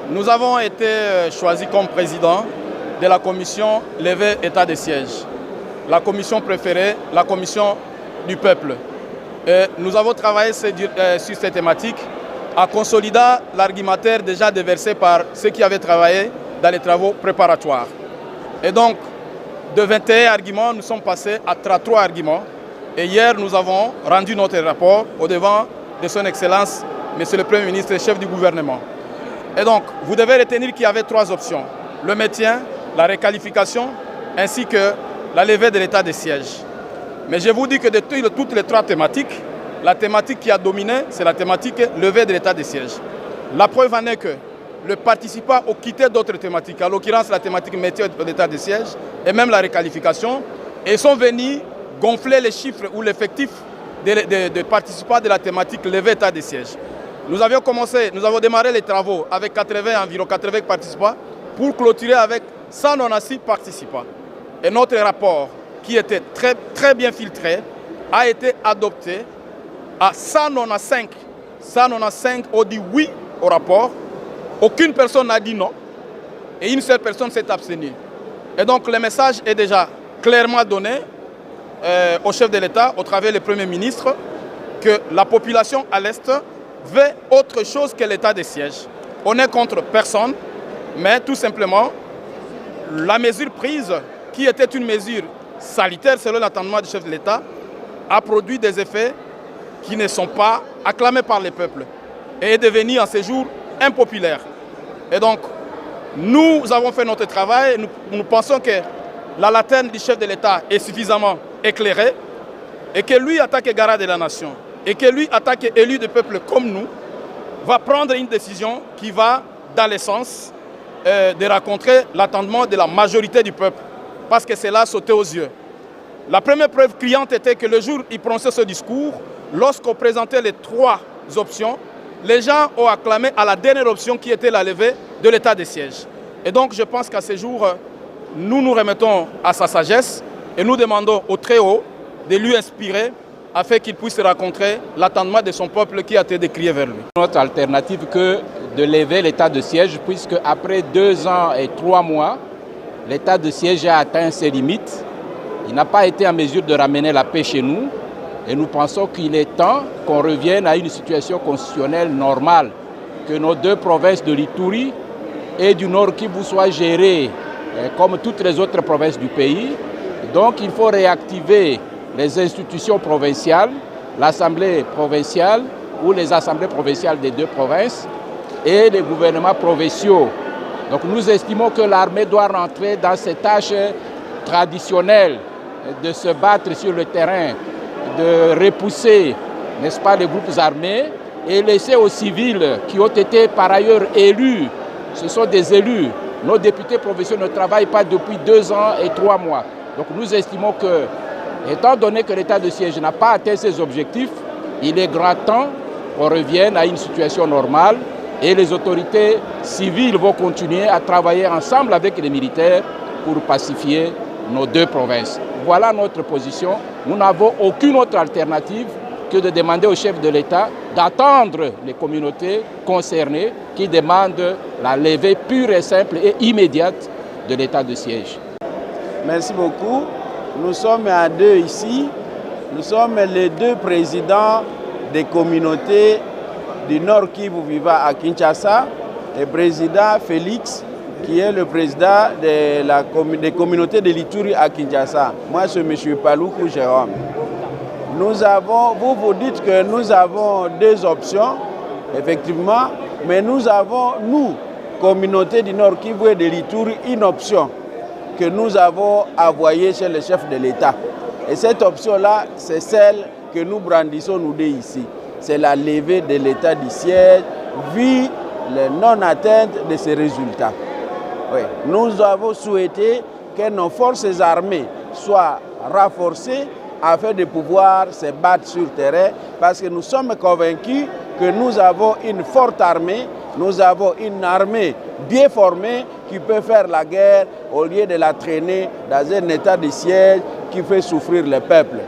Nous avons été choisis comme président de la commission levée état de siège. La commission préférée, la commission du peuple. Et nous avons travaillé sur cette thématique en consolidant l'argumentaire déjà déversé par ceux qui avaient travaillé dans les travaux préparatoires. Et donc, de 21 arguments, nous sommes passés à 33 arguments. Et hier, nous avons rendu notre rapport au devant de son Excellence, Monsieur le Premier ministre et chef du gouvernement. Et donc, vous devez retenir qu'il y avait 3 options. Le maintien, la requalification, ainsi que la levée de l'état de siège. Mais je vous dis que de toutes les 3 thématiques, la thématique qui a dominé, c'est la thématique levée de l'état de siège. La preuve en est que les participants ont quitté d'autres thématiques, en l'occurrence la thématique maintien de l'état de siège et même la requalification, et sont venus gonfler les chiffres ou l'effectif des participants de la thématique levée état de siège. Nous avons démarré les travaux avec environ 80 participants pour clôturer avec 196 participants. Et notre rapport, qui était très bien filtré, a été adopté à 195. 195 ont dit oui au rapport. Aucune personne n'a dit non. Et une seule personne s'est abstenue. Et donc le message est déjà clairement donné au chef de l'État, au travers du Premier ministre, que la population à l'Est veut autre chose que l'état de siège. On n'est contre personne, mais tout simplement, la mesure prise, qui était une mesure sanitaire selon l'entendement du chef de l'État, a produit des effets qui ne sont pas acclamés par le peuple et est devenu en ce jour impopulaire. Et donc, nous avons fait notre travail, nous pensons que la lanterne du chef de l'État est suffisamment éclairée et que lui, en tant que garant de la nation, et que lui, en tant qu'élu du peuple comme nous, va prendre une décision qui va dans le sens de rencontrer l'attendement de la majorité du peuple, parce que c'est là sauté aux yeux. La première preuve criante était que le jour où il prononçait ce discours, lorsqu'on présentait les 3 options, les gens ont acclamé à la dernière option qui était la levée de l'état de siège. Et donc je pense qu'à ce jour, nous nous remettons à sa sagesse et nous demandons au Très-Haut de lui inspirer afin qu'il puisse rencontrer l'attendement de son peuple qui a été décrié vers lui. Notre alternative que de lever l'état de siège, puisque après 2 ans et 3 mois, l'état de siège a atteint ses limites. Il n'a pas été en mesure de ramener la paix chez nous. Et nous pensons qu'il est temps qu'on revienne à une situation constitutionnelle normale, que nos 2 provinces de l'Ituri et du Nord Kivu soient gérées comme toutes les autres provinces du pays. Donc il faut réactiver les institutions provinciales, l'Assemblée provinciale ou les assemblées provinciales des 2 provinces et les gouvernements provinciaux. Donc nous estimons que l'armée doit rentrer dans ses tâches traditionnelles de se battre sur le terrain, de repousser, n'est-ce pas, les groupes armés et laisser aux civils qui ont été par ailleurs élus, ce sont des élus, nos députés provinciaux ne travaillent pas depuis 2 ans et 3 mois. Donc nous estimons que, étant donné que l'état de siège n'a pas atteint ses objectifs, il est grand temps qu'on revienne à une situation normale et les autorités civiles vont continuer à travailler ensemble avec les militaires pour pacifier nos 2 provinces. Voilà notre position. Nous n'avons aucune autre alternative que de demander au chef de l'État d'attendre les communautés concernées qui demandent la levée pure et simple et immédiate de l'état de siège. Merci beaucoup. Nous sommes à 2 ici. Nous sommes les 2 présidents des communautés du Nord Kivu vivant à Kinshasa. Le président Félix, qui est le président des communautés de l'Ituri à Kinshasa. Moi, c'est M. Paloukou Jérôme. Vous dites que nous avons 2 options, effectivement, mais nous avons, nous, communauté du Nord Kivu et de l'Ituri, une option que nous avons envoyée chez le chef de l'État. Et cette option-là, c'est celle que nous brandissons nous 2 ici. C'est la levée de l'état du siège, vu la non-atteinte de ces résultats. Oui. Nous avons souhaité que nos forces armées soient renforcées afin de pouvoir se battre sur le terrain, parce que nous sommes convaincus que nous avons une forte armée, nous avons une armée bien formée qui peut faire la guerre au lieu de la traîner dans un état de siège qui fait souffrir le peuple.